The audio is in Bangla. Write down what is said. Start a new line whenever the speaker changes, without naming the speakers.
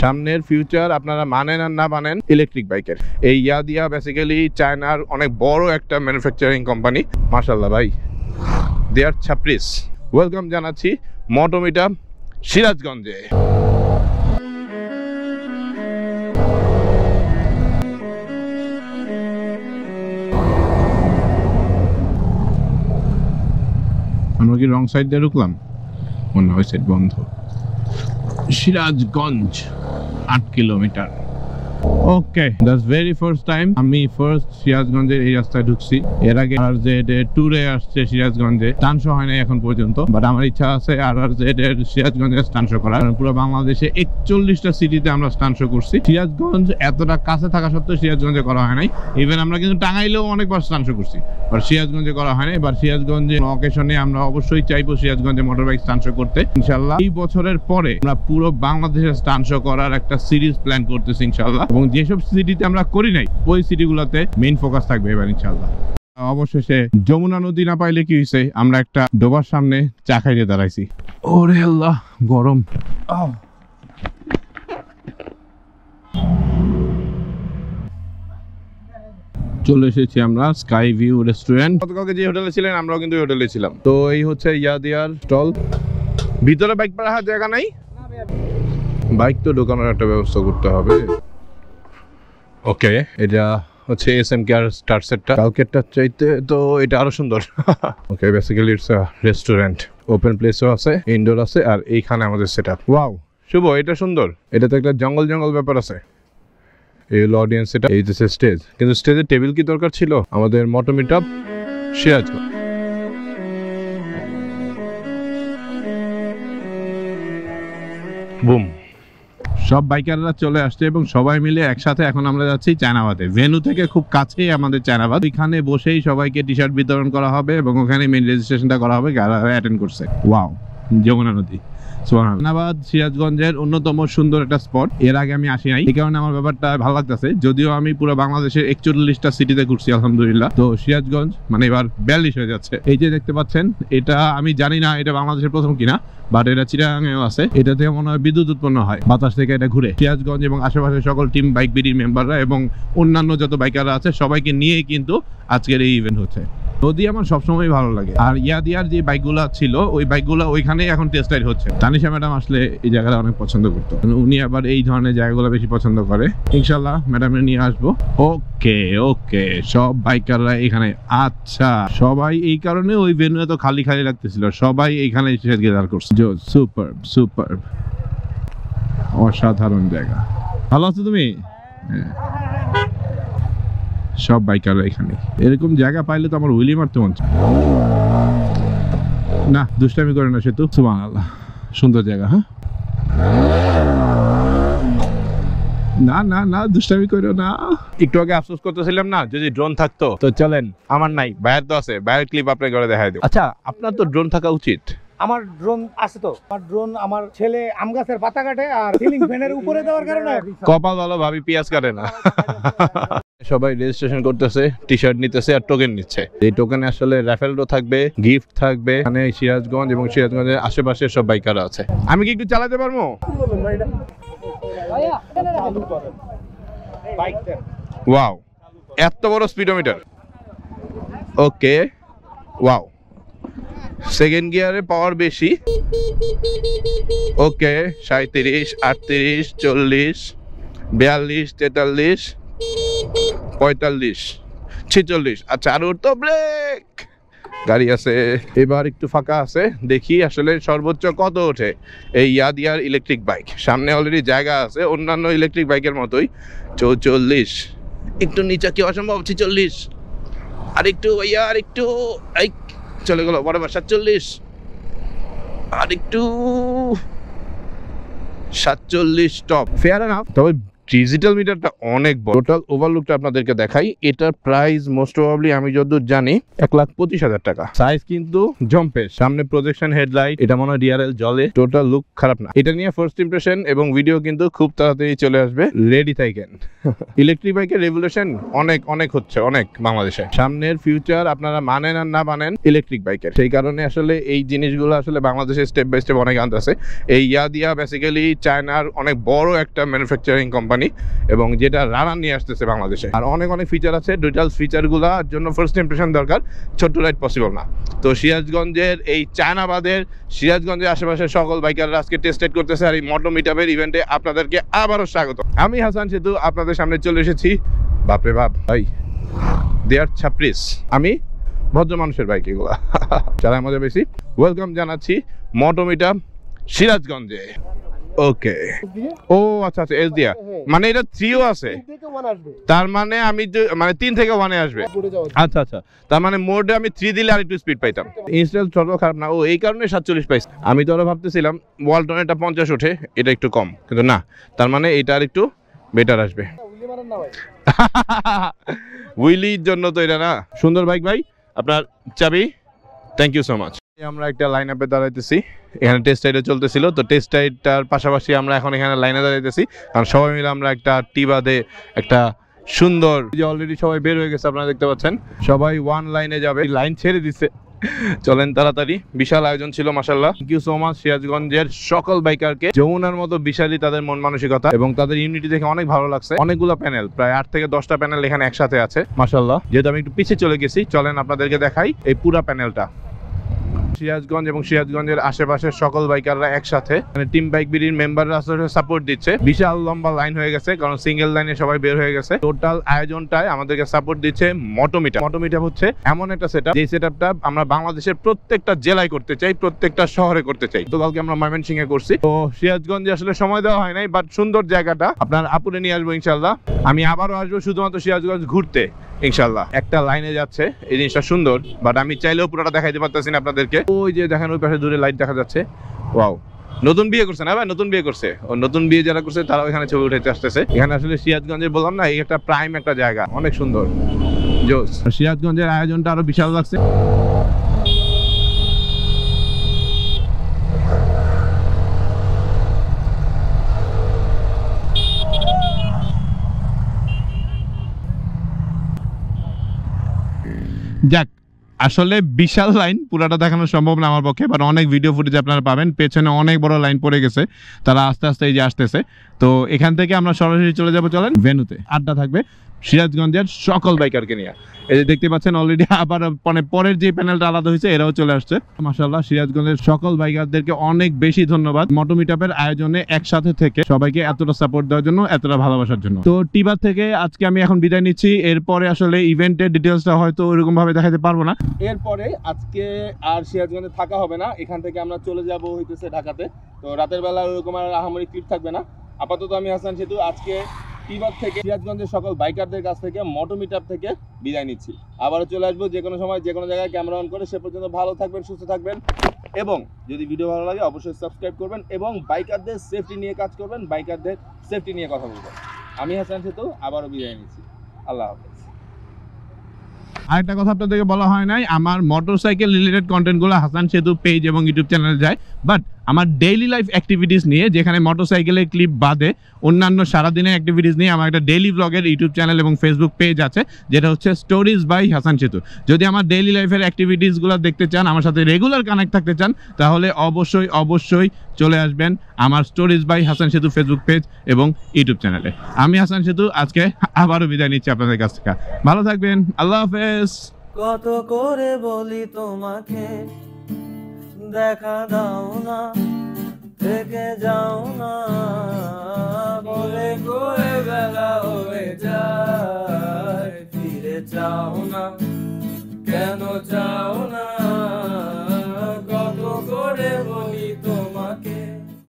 সামনের ফিউচার আপনারা মানেন আর না মানেন ইলেকট্রিক বাইকের। এই ইয়াদিয়া বেসিক্যালি চায়নার অনেক বড় একটা ম্যানুফ্যাকচারিং কোম্পানি। মাশাআল্লাহ ভাই, দে আর ছাপ্রিস। ওয়েলকাম জানাচ্ছি মোটোমিটা সিরাজগঞ্জে। আমরা কি রং সাইড দিয়ে ঢুকলাম? মনে হয় সাইড বন্ধ। Sirajganj 8 kilometre. Okay, that's very first time আমি সিরাজগঞ্জের এই রাস্তায় ঢুকছি। এর আগে RRZ ট্যুরে আসছে সিরাজগঞ্জে, স্টান শো হয় না এখন পর্যন্ত, বাট আমার ইচ্ছা আছে RRZ এর সিরাজগঞ্জে স্টান শো করার। পুরো বাংলাদেশে 41টা সিটিতে আমরা স্টান শো করছি। সিরাজগঞ্জ এতটা কাছে থাকা সত্ত্বেও সিরাজগঞ্জে করা হয় নাই। ইভেন আমরা কিন্তু টাঙ্গাইলেও অনেকবার স্টান শো করছি, বাট সিরাজগঞ্জে করা হয় নাই। এবার সিরাজগঞ্জে অকেশনে আমরা অবশ্যই চাইবো সিরাজগঞ্জে মোটর বাইক স্টান শো করতে ইনশাল্লাহ। এই বছরের পরে আমরা পুরো বাংলাদেশে স্টান শো করার একটা সিরিজ প্ল্যান করতেছি ইনশাল্লাহ, এবং যেসব সিটিতে আমরা করি নাই ওই সিটিগুলোতে মেইন ফোকাস থাকবে এবার ইনশাল্লাহ। অবশেষে যমুনা নদী না পাইলে কি হয়েছে, আমরা একটা ডোবার সামনে চা খাইতে দাঁড়াইছি। ওরে আল্লাহ, গরম। চলে এসেছি আমরা স্কাই ভিউ রেস্টুরেন্ট। গতকালকে যে হোটেলে ছিলেন আমরাও কিন্তু হোটেলে ছিলাম। তো এই হচ্ছে ইয়াদিয়ার স্টল। ভিতরে বাইক রাখার জায়গা নাই, বাইক তো ঢোকানোর একটা ব্যবস্থা করতে হবে। ওকে, এটা হচ্ছে SMKR স্টার সেটটা, কালকেরটার চাইতে তো এটা আরো সুন্দর। Okay, basically it's a restaurant, open প্লেসও আছে, ইনডোর আছে, আর এইখানে আমাদের সেটআপ। ওয়াও শুভ, এটা সুন্দর। এটাতে একটা জঙ্গল জঙ্গল ব্যাপার আছে। এই হলো অডিয়েন্স সেটআপ, এই যে স্টেজ। কিন্তু স্টেজের টেবিল কি দরকার ছিল? আমাদের মোটোমিটা সিরাজগঞ্জ। বুম, সব বাইকাররা চলে আসছে এবং সবাই মিলে একসাথে এখন আমরা যাচ্ছি চায়নাবাদে। ভেন্যু থেকে খুব কাছেই আমাদের চায়নাবাদ। ওইখানে বসেই সবাইকে টি শার্ট বিতরণ করা হবে এবং ওখানে মেইন রেজিস্ট্রেশনটা করা হবে যারা অ্যাটেন্ড করছে। ওয়াও, যমুনা নদী। চায়নাবাদ সিরাজগঞ্জের অন্যতম সুন্দর একটা স্পট। এর আগে আমি আসি নাই, এই কারণে আমার ব্যাপারটা ভালো লাগতেছে। যদিও আমি পুরো বাংলাদেশের 41টা সিটিতে ঘুরছি আলহামদুলিল্লাহ, তো সিরাজগঞ্জ মানে এবার 42 হয়ে যাচ্ছে। এই যে দেখতে পাচ্ছেন, এটা আমি জানি না এটা বাংলাদেশের প্রথম কিনা, বাট এটা চিটাগাঙেও আছে। এটা থেকে মনে হয় বিদ্যুৎ উৎপন্ন হয়, বাতাস থেকে এটা ঘুরে। সিরাজগঞ্জ এবং আশেপাশের সকল টিম বাইক বিডির মেম্বাররা এবং অন্যান্য যত বাইকাররা আছে সবাইকে নিয়েই কিন্তু আজকের এই ইভেন্ট হচ্ছে। নদী আমার সবসময় ভালো লাগে, আর ইয়াদিয়ার যে বাইকগুলা ছিল ওই বাইকগুলো ওইখানেই এখন টেস্ট রাইড হচ্ছে। তানিশা ম্যাডাম আসলে এই জায়গাটা অনেক পছন্দ করতো, উনি আবার এই ধরনের জায়গাগুলো বেশি পছন্দ করে। ইনশাল্লাহ ম্যাডামের নিয়ে আসবো। ওকে ওকে, সব বাইকাররা এখানে। আচ্ছা, সবাই এই কারণে ওই ভেন্যু তো খালি খালি লাগতেছিল, সবাই এইখানে এসে গেদার করছে। সুপার সুপার, অসাধারণ জায়গা। ভালো আছো তুমি? সব বাইকাররা এখানে। এরকম জায়গা পাইলে তো আমার হুইলি মারতে মন চায়। না, দুষ্টামি করে না সেতু। সুবহানাল্লাহ, সুন্দর জায়গা। হ্যাঁ, না না না, দুষ্টামি করো না। একটু আগে আফসোস করতেছিলাম না, যদি ড্রোন থাকতো। তো চলেন, আমার নাই, ভাইয়ের তো আছে, ভাইয়ের ক্লিপ আপনাকে করে দেখাই দেব। আচ্ছা, আপনার তো ড্রোন থাকা উচিত।
আমার ড্রোন আছে তো। আমার ড্রোন আমার ছেলে আম গাছের পাতা কাটে আর সিলিং ফ্যানের উপরে দেওয়ার কারণে
কপাল ভালো, ভাবি পেঁয়াজ কাটে না। সবাই রেজিস্ট্রেশন করতেছে, টি শার্ট নিতেছে আর টোকেন নিচ্ছে। এই টোকেনে আসলে র্যাফেল ড্র থাকবে, গিফট থাকবে। এখানে সিরাজগঞ্জ এবং সিরাজগঞ্জের আশেপাশের সব বাইকাররা আছে। আমি কি একটু চালাতে পারবো? ওয়াও, এত বড় স্পিডোমিটার। ওকে, ওয়াও, সেকেন্ড গিয়ারে পাওয়ার বেশি। ওকে, 37, 38, 40, 42, 43, 45, 46। আচ্ছা, আর ওর তো ব্রেক গাড়ি আছে। এবার একটু ফাঁকা আছে, দেখি আসলে সর্বোচ্চ কত ওঠে এই ইয়াদিয়ার ইলেকট্রিক বাইক। সামনে অলরেডি জায়গা আছে অন্যান্য ইলেকট্রিক বাইকের মতোই। 44, একটু নিচে কি অসম্ভব। 46, আর একটু ভাইয়া, আর একটু, এই চলে গেল বরাবর। 47, আর একটু 47 টপ। ফেয়ার এনাফ, তবে ডিজিটাল মিটারটা অনেক বড়। টোটাল ওভারলুকটা আপনাদেরকে দেখাই। এটার প্রাইস মোস্ট প্রবাবলি আমি যতদূর জানি 1,25,000 টাকা। সাইজ কিন্তু জম্পের, সামনে প্রজেকশন হেডলাইট, এটা মনে হয় ডিআরএল জলে, টোটাল লুক খারাপ না। এটা নিয়ে ফার্স্ট ইমপ্রেশন এবং ভিডিও কিন্তু খুব তাড়াতাড়ি চলে আসবে, রেডি থাকেন। ইলেকট্রিক বাইকের রেভলিউশন অনেক অনেক হচ্ছে, অনেক বাংলাদেশে। সামনের ফিউচার আপনারা মানেন আর না মানেন ইলেকট্রিক বাইকের, সেই কারণে আসলে এই জিনিসগুলো আসলে বাংলাদেশে স্টেপ বাই স্টেপ অনেক আনতেছে। এই ইয়াদিয়া বেসিক্যালি চায়নার অনেক বড় একটা ম্যানুফ্যাকচারিং কোম্পানি এবং যেটা রানার নিয়ে আসতেছে বাংলাদেশে। আর অনেক অনেক ফিচার আছে, ডিটেলস ফিচারগুলোর জন্য ফার্স্ট ইমপ্রেশন দরকার, ছোট্ট রাইড পসিবল না। তো সিরাজগঞ্জের এই চায়নাবাদের সিরাজগঞ্জের আশেপাশের সকল বাইকাররা আজকে টেস্ট রাইড করতেছে। আর এই মোটো মিটআপের ইভেন্টে আপনাদেরকে আবারও স্বাগত। আমি হাসান সেতু আপনাদের সামনে চলে এসেছি। বাপরে বাপ ভাই, দেয়ার ছাপ্রিস। আমি ভদ্র মানুষের বাইক এগুলা যারা আমাদের বেশি। ওয়েলকাম জানাচ্ছি মোটো মিটআপ সিরাজগঞ্জে। ওকে, ও আচ্ছা আচ্ছা, এস দিয়া মানে এটা 3ও আছে, তার মানে আমি মানে 3 থেকে 1 এ আসবে। আচ্ছা আচ্ছা, তার মানে মোডে আমি 3 দিলে আরেকটু স্পিড পাইতাম। ইনস্টল ছোট খারাপ না, ও এই কারণে 47 পাইছি। আমি তো আরো ভাবতেছিলাম ওয়ালটন এটা 50 ওঠে, এটা একটু কম, কিন্তু না, তার মানে এটা আর একটু বেটার আসবে। উইলির জন্য তো এটা না। সুন্দর বাইক ভাই, আপনার চাবি। Thank you so much. আমরা একটা লাইন আপে দাঁড়াইতেছি, এখানে টেস্ট রাইডে চলতেছিল, তো টেস্ট রাইডটার পাশাপাশি আমরা এখন এখানে লাইনে দাঁড়াইতেছি, কারণ সবাই মিলে আমরা একটা টিবাদে একটা সুন্দর, যে অলরেডি সবাই বের হয়ে গেছে আপনারা দেখতে পাচ্ছেন, সবাই ওয়ান লাইনে যাবে, লাইন ছেড়ে দিচ্ছে। চলেন তাড়াতাড়ি, বিশাল আয়োজন ছিল মাশাআল্লাহ। থ্যাংক ইউ সো মাচ সিরাজগঞ্জের সকল বাইকারকে। যমুনার মতো বিশালই তাদের মন মানসিকতা এবং তাদের ইউনিটি দেখে অনেক ভালো লাগছে। অনেকগুলো প্যানেল, প্রায় 8 থেকে 10টা প্যানেল এখানে একসাথে আছে মাশাআল্লাহ। যেহেতু আমি একটু পিছিয়ে চলে গেছি, চলেন আপনাদেরকে দেখাই এই পুরো প্যানেলটা। সিরাজগঞ্জ এবং সিরাজগঞ্জের আশেপাশের সকল বাইকাররা একসাথে, মানে টিম বাইক বিডির মেম্বাররা আসলে সাপোর্ট দিচ্ছে। বিশাল লম্বা লাইন হয়ে গেছে, কারণ সিঙ্গেল লাইনে সবাই বের হয়ে গেছে। টোটাল আয়োজনটায় আমাদেরকে সাপোর্ট দিচ্ছে মোটো মিটআপ। মোটো মিটআপ হচ্ছে এমন একটা সেটআপ, যে সেটআপটা আমরা বাংলাদেশের প্রত্যেকটা জেলায় করতে চাই, প্রত্যেকটা শহরে করতে চাই। তো কালকে আমরা ময়মনসিংহে করছি। তো সিরাজগঞ্জে আসলে সময় দেওয়া হয় নাই, বাট সুন্দর জায়গাটা আপনার আপুরে নিয়ে আসবো ইনশাল্লাহ। আমি আবারও আসবো শুধুমাত্র সিরাজগঞ্জ ঘুরতে ইনশাল্লাহ। একটা লাইনে যাচ্ছে, এই জিনিসটা সুন্দর, বাট আমি চাইলেও পুরোটা দেখাইতে পারতেছি না আপনাদেরকে। ওই যে দেখেন ওই পাশে দূরে লাইট দেখা যাচ্ছে। ওয়াও, নতুন বিয়ে করছে না ভাই, নতুন বিয়ে করছে। ও নতুন বিয়ে যারা করছে তারাও এখানে ছবি উঠাইতে আসতেছে। এখানে আসলে সিরাজগঞ্জে বললাম না, এই একটা প্রাইম একটা জায়গা, অনেক সুন্দর জোস। সিরাজগঞ্জের আয়োজনটা আরো বিশাল লাগছে। যাক, আসলে বিশাল লাইন, পুরাটা দেখানো সম্ভব না আমার পক্ষে, বাট অনেক ভিডিও ফুটেজ আপনারা পাবেন। পেছনে অনেক বড় লাইন পড়ে গেছে, তারা আস্তে আস্তে এই যে আসতেছে। তো এখান থেকে আমরা সরাসরি চলে যাবো, চলেন ভেন্যুতে। আড্ডা থাকবে সিরাজগঞ্জের সকল বাইকারকে নিয়ে। এই যে দেখতে পাচ্ছেন অলরেডি আবার মানে পরের যে প্যানেলটা আলাদা হয়েছে, এরাও চলে আসছে মাশাআল্লাহ। সিরাজগঞ্জের সকল বাইকারদেরকে অনেক বেশি ধন্যবাদ মোটো মিটআপের আয়োজনে একসাথে থেকে সবাইকে এতটা সাপোর্ট দেওয়ার জন্য, এতটা ভালোবাসার জন্য। তো টিবার থেকে আজকে আমি এখন বিদায় নিচ্ছি। এরপরে আসলে ইভেন্টের ডিটেলসটা হয়তো ওইরকম ভাবে দেখাতে পারবো না।
এরপরে আজকে আর সিরাজগঞ্জে থাকা হবে না, এখান থেকে আমরা চলে যাব হইতেছে ঢাকাতে। তো রাতের বেলা ওইরকম আর আহামরি ক্লিপ থাকবে না। আপাতত আমি হাসান সেতু আজকে টিবার থেকে সিরাজগঞ্জের সকল বাইকারদের কাছ থেকে মোটো মিটআপ থেকে বিদায় নিচ্ছি। আবারও চলে আসবো যে কোনো সময়, যে কোনো জায়গায় ক্যামেরা অন করে। সে পর্যন্ত ভালো থাকবেন, সুস্থ থাকবেন এবং যদি ভিডিও ভালো লাগে অবশ্যই সাবস্ক্রাইব করবেন এবং বাইকারদের সেফটি নিয়ে কাজ করবেন, বাইকারদের সেফটি নিয়ে কথা বলবেন। আমি হাসান সেতু আবারও বিদায় নিচ্ছি। আল্লাহ হাফেজ।
আরেকটা কথা আপনাদেরকে বলা হয় নাই, আমার মোটরসাইকেল রিলেটেড কন্টেন্টগুলো হাসান সেতু পেজ এবং ইউটিউব চ্যানেলে যায়, বাট আমার ডেইলি লাইফ অ্যাক্টিভিটিস নিয়ে, যেখানে মোটরসাইকেলের ক্লিপ বাদে অন্যান্য সারাদিনের অ্যাক্টিভিটিস নিয়ে আমার একটা ডেইলি ব্লগের ইউটিউব চ্যানেল এবং ফেসবুক পেজ আছে, যেটা হচ্ছে স্টোরিজ বাই হাসান সেতু। যদি আমার ডেইলি লাইফের অ্যাক্টিভিটিসগুলো দেখতে চান, আমার সাথে রেগুলার কানেক্ট থাকতে চান, তাহলে অবশ্যই অবশ্যই চলে আসবেন আমার স্টোরিজ বাই হাসান সেতু ফেসবুক পেজ এবং ইউটিউব চ্যানেলে। আমি হাসান সেতু আজকে আবারও বিদায় নিচ্ছি আপনাদের কাছ থেকে। ভালো থাকবেন, আল্লাহ হাফেজ।
কত করে বলি তোমাকে দেখা দাও না, থেকে যাও না, বলে করে বেলা হয়ে যায়, ফিরে যাও না, কেন যাও না।